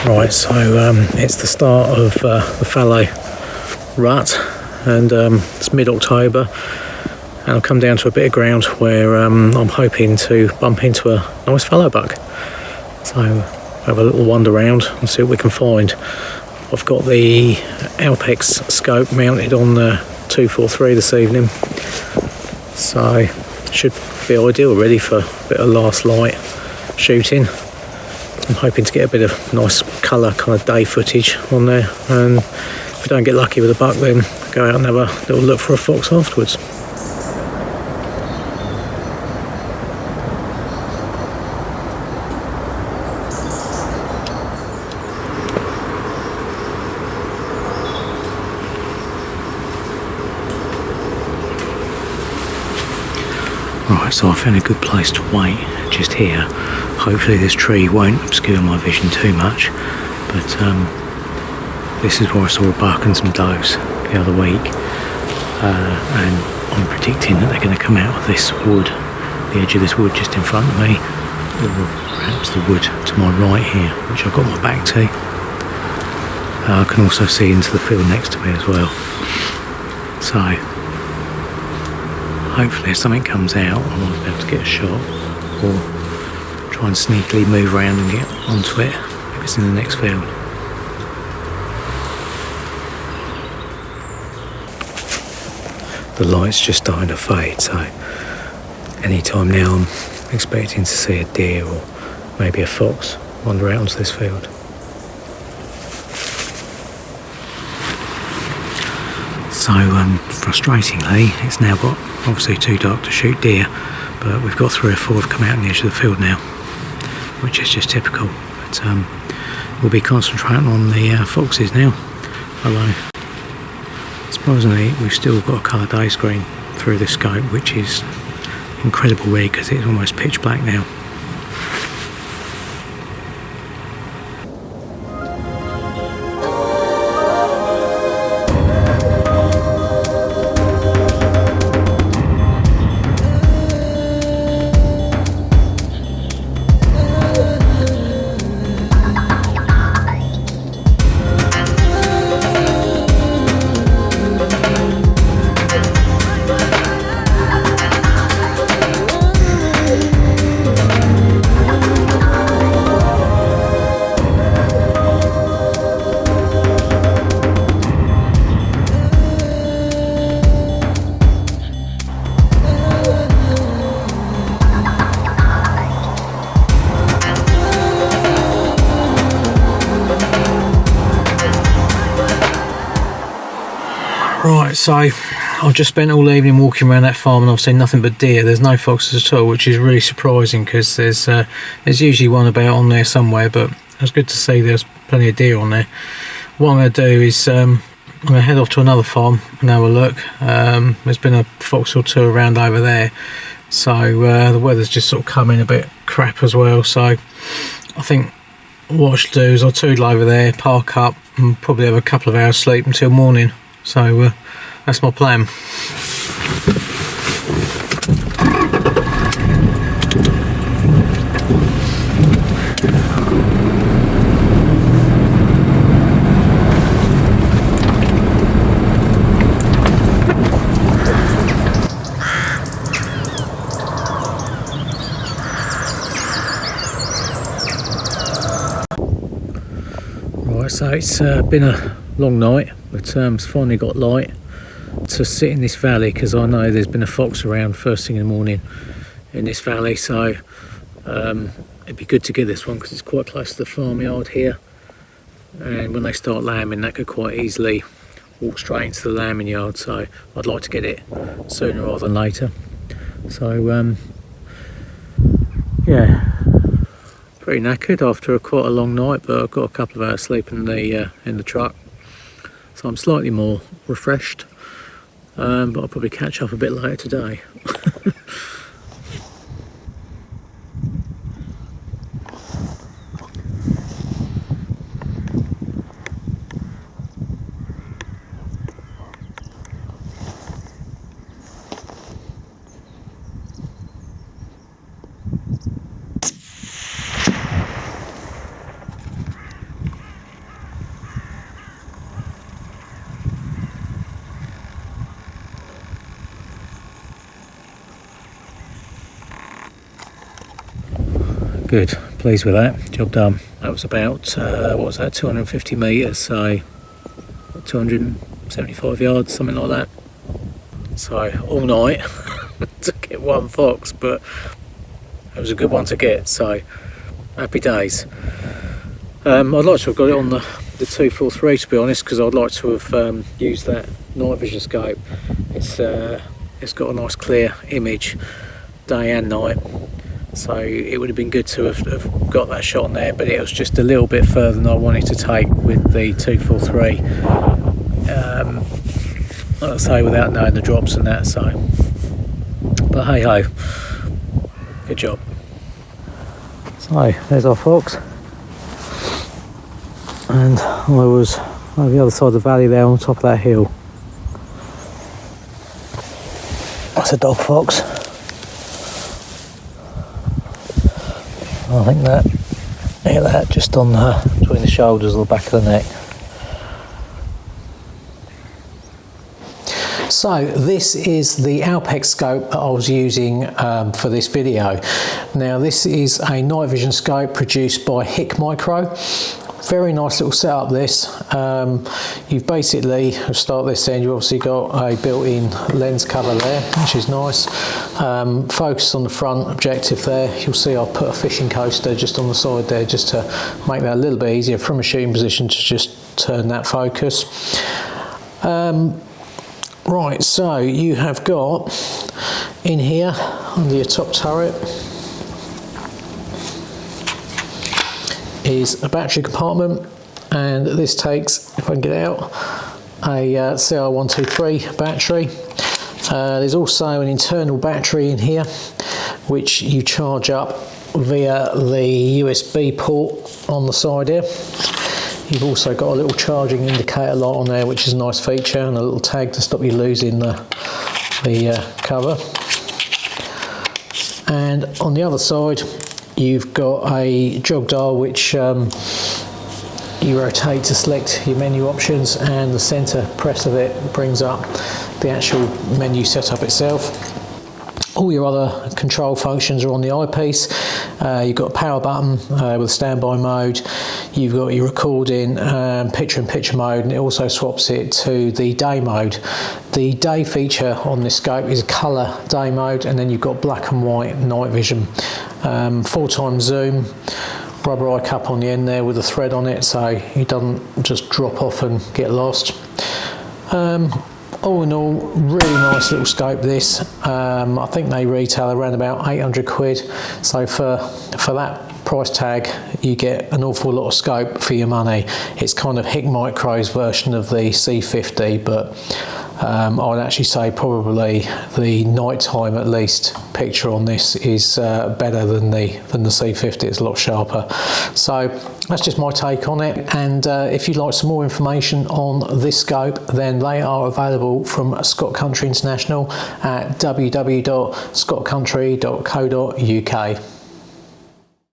Right, so it's the start of the fallow rut, and it's mid-October, and I've come down to a bit of ground where I'm hoping to bump into a nice fallow buck. So have a little wander around and see what we can find. I've got the Alpex scope mounted on the 243 this evening, so should be ideal really for a bit of last light shooting. I'm hoping to get a bit of nice colour kind of day footage on there, and if we don't get lucky with a buck, then go out and have a little look for a fox afterwards. Right, so I found a good place to wait just here. Hopefully this tree won't obscure my vision too much, but this is where I saw a buck and some does the other week, and I'm predicting that they're going to come out of this wood, the edge of this wood just in front of me, or perhaps the wood to my right here, which I've got my back to. I can also see into the field next to me as well, so hopefully if something comes out I might be able to get a shot, or try and sneakily move around and get onto it if it's in the next field. The light's just starting to fade, so any time now I'm expecting to see a deer or maybe a fox wander out onto this field. So frustratingly, it's now got obviously too dark to shoot deer, but we've got 3 or 4 have come out on the edge of the field now, which is just typical. But we'll be concentrating on the foxes now, although surprisingly we've still got a colour day screen through this scope, which is incredible really because it's almost pitch black now. Right, so I've just spent all evening walking around that farm and I've seen nothing but deer. There's no foxes at all, which is really surprising because there's usually one about on there somewhere, but it's good to see there's plenty of deer on there. What I'm going to do is I'm going to head off to another farm and have a look. There's been a fox or two around over there, so the weather's just sort of come in a bit crap as well, so I think what I should do is I'll toodle over there, park up and probably have a couple of hours sleep until morning. So that's my plan. Right, so it's been a long night, but it's finally got light to sit in this valley because I know there's been a fox around first thing in the morning in this valley, so it'd be good to get this one because it's quite close to the farmyard here, and when they start lambing that could quite easily walk straight into the lambing yard, so I'd like to get it sooner rather than later. So yeah, pretty knackered after quite a long night, but I've got a couple of hours sleep in the truck, so I'm slightly more refreshed, but I'll probably catch up a bit later today. Good, pleased with that, job done. That was about, what was that, 250 metres, so 275 yards, something like that. So all night to get one fox, but it was a good one to get, so happy days. I'd like to have got it on the 243 to be honest, because I'd like to have used that night vision scope. It's got a nice clear image day and night, so it would have been good to have got that shot on there, but it was just a little bit further than I wanted to take with the 243, like I say, without knowing the drops and that, so, but hey ho, good job. So there's our fox, and I was on the other side of the valley there on top of that hill. That's a dog fox. I think that, yeah, that just on between the shoulders or the back of the neck. So this is the Alpex scope that I was using for this video. Now this is a night vision scope produced by Hick Micro. Very nice little setup this. You've basically, to start this end, you've obviously got a built-in lens cover there, which is nice. Focus on the front objective there. You'll see I've put a fishing coaster just on the side there, just to make that a little bit easier from a shooting position to just turn that focus. Right, so you have got in here under your top turret is a battery compartment, and this takes, if I can get it out, a CR123 battery. There's also an internal battery in here which you charge up via the USB port on the side here. You've also got a little charging indicator light on there, which is a nice feature, and a little tag to stop you losing the cover. And on the other side you've got a jog dial which you rotate to select your menu options, and the centre press of it brings up the actual menu setup itself. All your other control functions are on the eyepiece. You've got a power button with standby mode. You've got your recording, picture-in-picture mode, and it also swaps it to the day mode. The day feature on this scope is a colour day mode, and then you've got black and white night vision. 4x zoom, rubber eye cup on the end there with a thread on it, so it doesn't just drop off and get lost. All in all, really nice little scope this. I think they retail around about 800 quid, so for that price tag you get an awful lot of scope for your money. It's kind of Hick Micro's version of the C50, but I'd actually say probably the nighttime at least picture on this is better than the C50. It's a lot sharper. So that's just my take on it, and if you'd like some more information on this scope, then they are available from Scott Country International at www.scottcountry.co.uk.